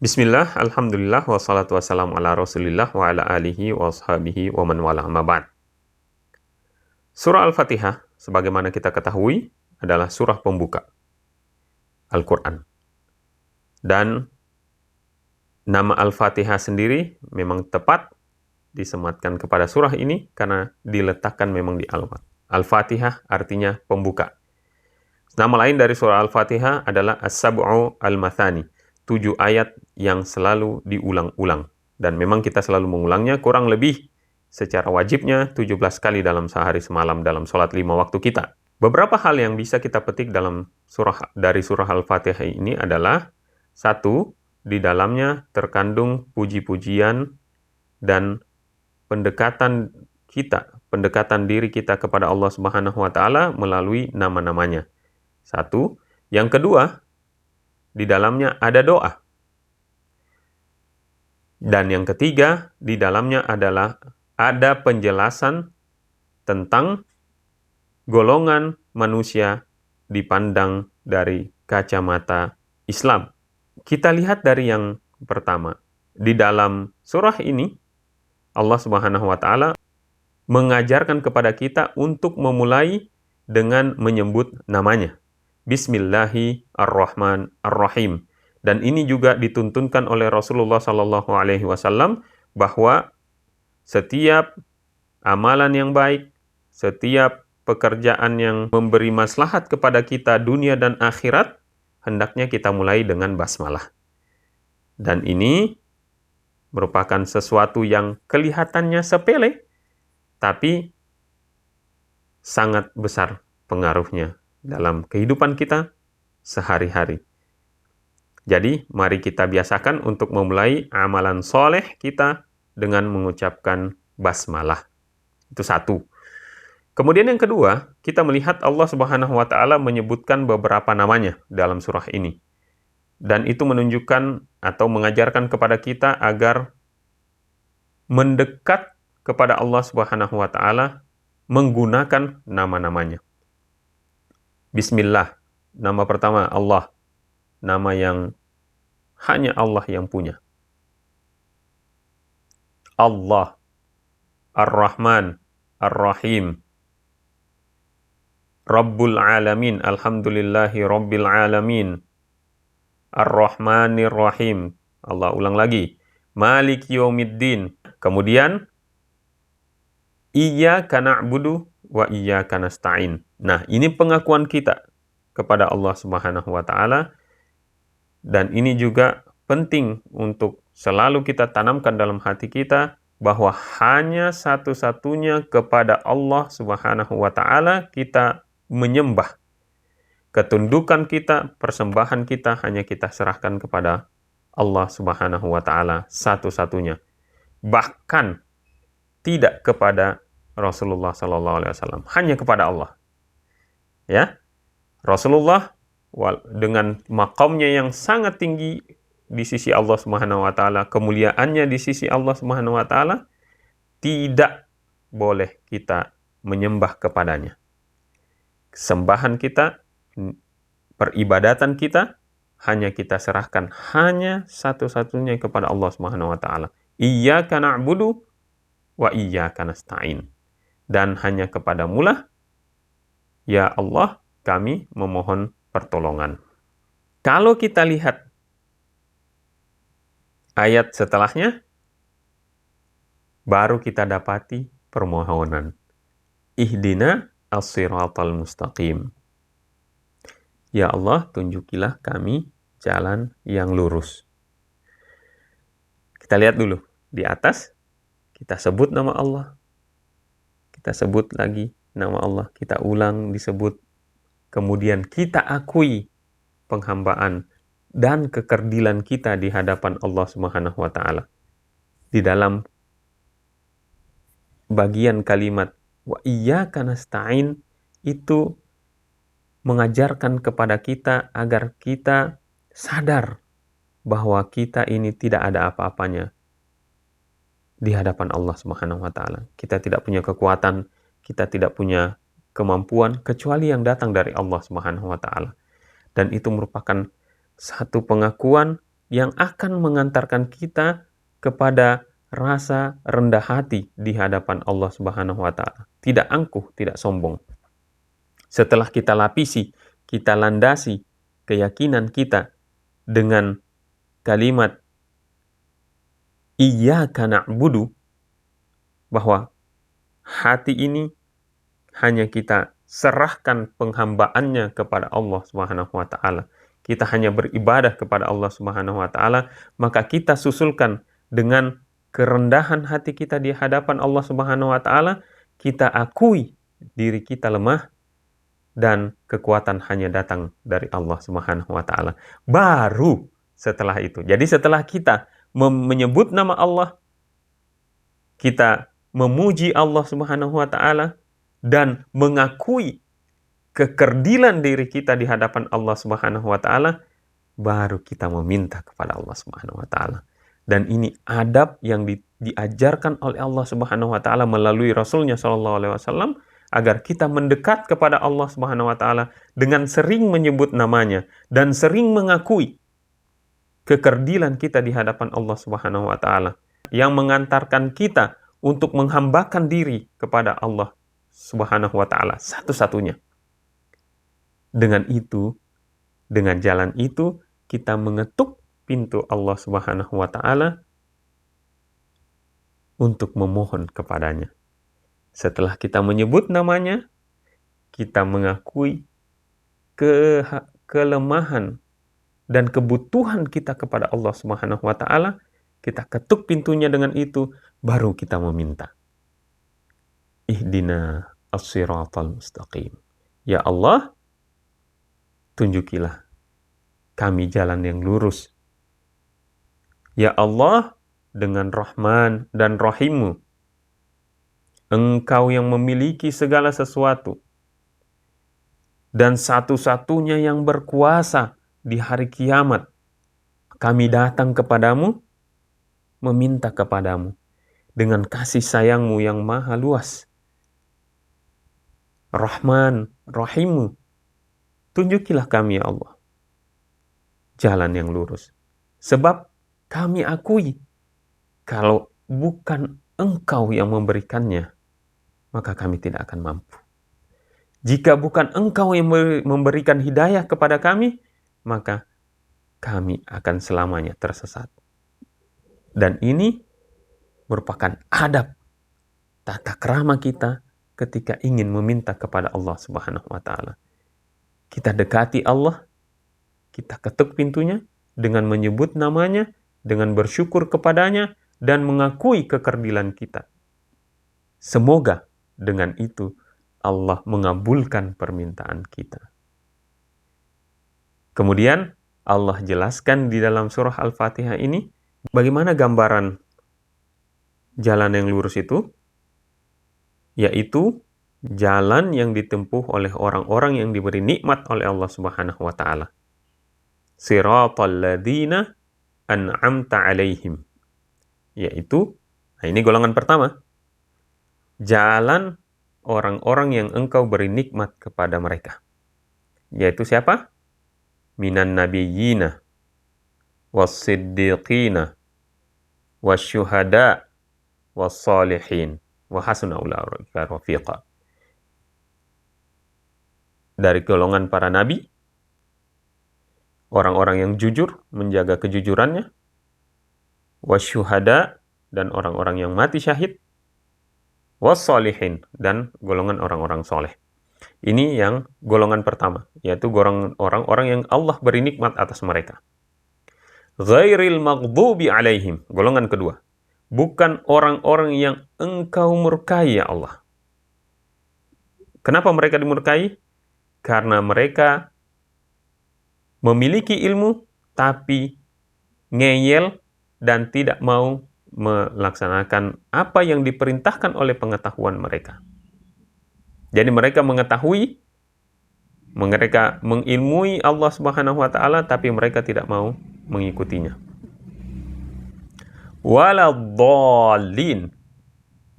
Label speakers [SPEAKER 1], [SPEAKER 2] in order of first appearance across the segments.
[SPEAKER 1] Bismillah, alhamdulillah, wassalatu wassalamu ala rasulillah wa ala alihi wa ashabihi wa man wala amma ba'd. Surah Al-Fatihah, sebagaimana kita ketahui, adalah surah pembuka Al-Quran. Dan nama Al-Fatihah sendiri memang tepat disematkan kepada surah ini karena diletakkan memang di Al-Fatihah artinya pembuka. Nama lain dari surah Al-Fatihah adalah As-Sab'u Al-Mathani, 7 ayat yang selalu diulang-ulang. Dan memang kita selalu mengulangnya kurang lebih secara wajibnya 17 kali dalam sehari semalam dalam sholat 5 waktu kita. Beberapa hal yang bisa kita petik dari surah Al-Fatihah ini adalah: 1. Di dalamnya terkandung puji-pujian dan pendekatan diri kita kepada Allah Subhanahu wa taala melalui nama-namanya. 1. Yang kedua, di dalamnya ada doa. Dan yang ketiga, di dalamnya adalah ada penjelasan tentang golongan manusia dipandang dari kacamata Islam. Kita lihat dari yang pertama. Di dalam surah ini, Allah Subhanahu wa taala mengajarkan kepada kita untuk memulai dengan menyebut namanya. Bismillahirrahmanirrahim. Dan ini juga dituntunkan oleh Rasulullah SAW bahwa setiap amalan yang baik, setiap pekerjaan yang memberi maslahat kepada kita dunia dan akhirat, hendaknya kita mulai dengan basmalah. Dan ini merupakan sesuatu yang kelihatannya sepele, tapi sangat besar pengaruhnya dalam kehidupan kita sehari-hari. Jadi, mari kita biasakan untuk memulai amalan soleh kita dengan mengucapkan basmalah. Itu 1. Kemudian yang kedua, kita melihat Allah Subhanahu wa taala menyebutkan beberapa namanya dalam surah ini. Dan itu menunjukkan atau mengajarkan kepada kita agar mendekat kepada Allah Subhanahu wa taala menggunakan nama-namanya. Bismillah, nama pertama Allah, nama yang hanya Allah yang punya. Allah, Ar-Rahman, Ar-Rahim, Rabbul Alamin, Alhamdulillahi Rabbil Alamin, Ar-Rahmanir Rahim. Allah ulang lagi, Malik Yaumiddin. Kemudian, Iyyaka na'budu wa iyyaka nasta'in. Nah, ini pengakuan kita kepada Allah Subhanahu wa taala, dan ini juga penting untuk selalu kita tanamkan dalam hati kita bahwa hanya satu-satunya kepada Allah Subhanahu wa taala kita menyembah. Ketundukan kita, persembahan kita hanya kita serahkan kepada Allah Subhanahu wa taala satu-satunya. Bahkan tidak kepada Rasulullah SAW, hanya kepada Allah. Ya, Rasulullah dengan makamnya yang sangat tinggi di sisi Allah Subhanahu wa taala, kemuliaannya di sisi Allah Subhanahu wa taala, tidak boleh kita menyembah kepadanya. Sembahan kita, peribadatan kita hanya kita serahkan hanya satu-satunya kepada Allah Subhanahu wa taala. Iyyaka na'budu wa iyyaka nasta'in. Dan hanya kepadamulah, ya Allah, kami memohon pertolongan. Kalau kita lihat ayat setelahnya, baru kita dapati permohonan. Ihdina as-siratal mustaqim. Ya Allah, tunjukilah kami jalan yang lurus. Kita lihat dulu di atas, kita sebut nama Allah. Kita sebut lagi nama Allah, kita ulang disebut. Kemudian kita akui penghambaan dan kekerdilan kita di hadapan Allah Subhanahu wa taala. Di dalam bagian kalimat wa iyyaka nasta'in itu mengajarkan kepada kita agar kita sadar bahwa kita ini tidak ada apa-apanya di hadapan Allah Subhanahu wa taala. Kita tidak punya kekuatan, kita tidak punya kemampuan kecuali yang datang dari Allah Subhanahu wa taala. Dan itu merupakan satu pengakuan yang akan mengantarkan kita kepada rasa rendah hati di hadapan Allah Subhanahu wa taala. Tidak angkuh, tidak sombong. Setelah kita lapisi, kita landasi keyakinan kita dengan kalimat iyyaka na'budu, bahwa hati ini hanya kita serahkan penghambaannya kepada Allah Subhanahu wa taala. Kita hanya beribadah kepada Allah Subhanahu wa taala, maka kita susulkan dengan kerendahan hati kita di hadapan Allah Subhanahu wa taala, kita akui diri kita lemah dan kekuatan hanya datang dari Allah Subhanahu wa taala. Baru setelah itu. Jadi setelah kita menyebut nama Allah, kita memuji Allah Subhanahu wa taala dan mengakui kekerdilan diri kita di hadapan Allah Subhanahu wa taala, baru kita meminta kepada Allah Subhanahu wa taala. Dan ini adab yang diajarkan oleh Allah Subhanahu wa taala melalui Rasulnya sallallahu alaihi wasallam, agar kita mendekat kepada Allah Subhanahu wa taala dengan sering menyebut namanya dan sering mengakui kekerdilan kita di hadapan Allah Subhanahu wa taala, yang mengantarkan kita untuk menghambakan diri kepada Allah Subhanahu wa taala satu-satunya. Dengan itu, dengan jalan itu, kita mengetuk pintu Allah Subhanahu wa taala untuk memohon kepadanya. Setelah kita menyebut namanya, kita mengakui kelemahan dan kebutuhan kita kepada Allah Subhanahu wa taala, kita ketuk pintunya dengan itu, baru kita meminta. Ihdina as-siratal mustaqim. Ya Allah, tunjukilah kami jalan yang lurus. Ya Allah, dengan Rahman dan Rahim-Mu, Engkau yang memiliki segala sesuatu dan satu-satunya yang berkuasa di hari kiamat. Kami datang kepadamu, meminta kepadamu dengan kasih sayang-Mu yang maha luas. Rahman, Rahim-Mu, tunjukilah kami ya Allah jalan yang lurus. Sebab kami akui kalau bukan Engkau yang memberikannya, maka kami tidak akan mampu. Jika bukan Engkau yang memberikan hidayah kepada kami, maka kami akan selamanya tersesat. Dan ini merupakan adab tata krama kita ketika ingin meminta kepada Allah Subhanahu wa taala. Kita dekati Allah, kita ketuk pintunya dengan menyebut namanya, dengan bersyukur kepadanya dan mengakui kekerdilan kita. Semoga dengan itu Allah mengabulkan permintaan kita. Kemudian Allah jelaskan di dalam surah Al-Fatihah ini bagaimana gambaran jalan yang lurus itu, yaitu jalan yang ditempuh oleh orang-orang yang diberi nikmat oleh Allah Subhanahu wa taala. Siratal ladzina an'amta 'alaihim. Yaitu, nah ini golongan pertama. Jalan orang-orang yang Engkau beri nikmat kepada mereka. Yaitu siapa? Minan nabiyyina was-siddiqina wasyuhada was-salihin wa hasuna ulaika rafiqa. Dari golongan para nabi, orang-orang yang jujur, menjaga kejujurannya, wasyuhada, dan orang-orang yang mati syahid, wassalihin, dan golongan orang-orang soleh. Ini yang golongan pertama, yaitu golongan orang-orang yang Allah beri nikmat atas mereka. Ghairil maghdubi alaihim, golongan kedua. Bukan orang-orang yang Engkau murkai ya Allah. Kenapa mereka dimurkai? Karena mereka memiliki ilmu, tapi ngeyel dan tidak mau melaksanakan apa yang diperintahkan oleh pengetahuan mereka. Jadi mereka mengetahui, mereka mengilmui Allah Subhanahu wa taala, tapi mereka tidak mau mengikutinya. Waladhdallin,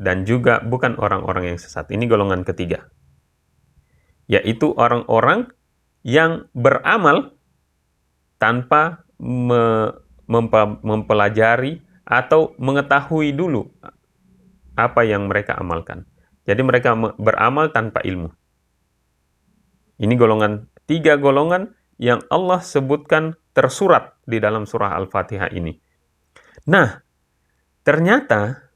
[SPEAKER 1] dan juga bukan orang-orang yang sesat. Ini golongan ketiga, yaitu orang-orang yang beramal tanpa mempelajari atau mengetahui dulu apa yang mereka amalkan. Jadi mereka beramal tanpa ilmu. Ini tiga golongan yang Allah sebutkan tersurat di dalam surah Al-Fatihah ini. Nah, ternyata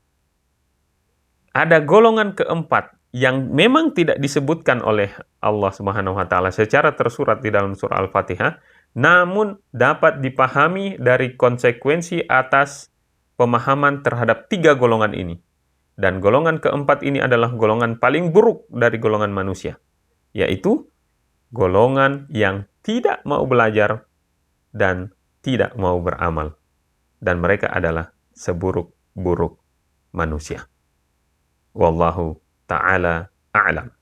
[SPEAKER 1] ada golongan keempat yang memang tidak disebutkan oleh Allah Subhanahu wa taala secara tersurat di dalam surah Al-Fatihah, namun dapat dipahami dari konsekuensi atas pemahaman terhadap tiga golongan ini. Dan golongan keempat ini adalah golongan paling buruk dari golongan manusia, yaitu golongan yang tidak mau belajar dan tidak mau beramal. Dan mereka adalah seburuk-buruk manusia. Wallahu ta'ala a'lam.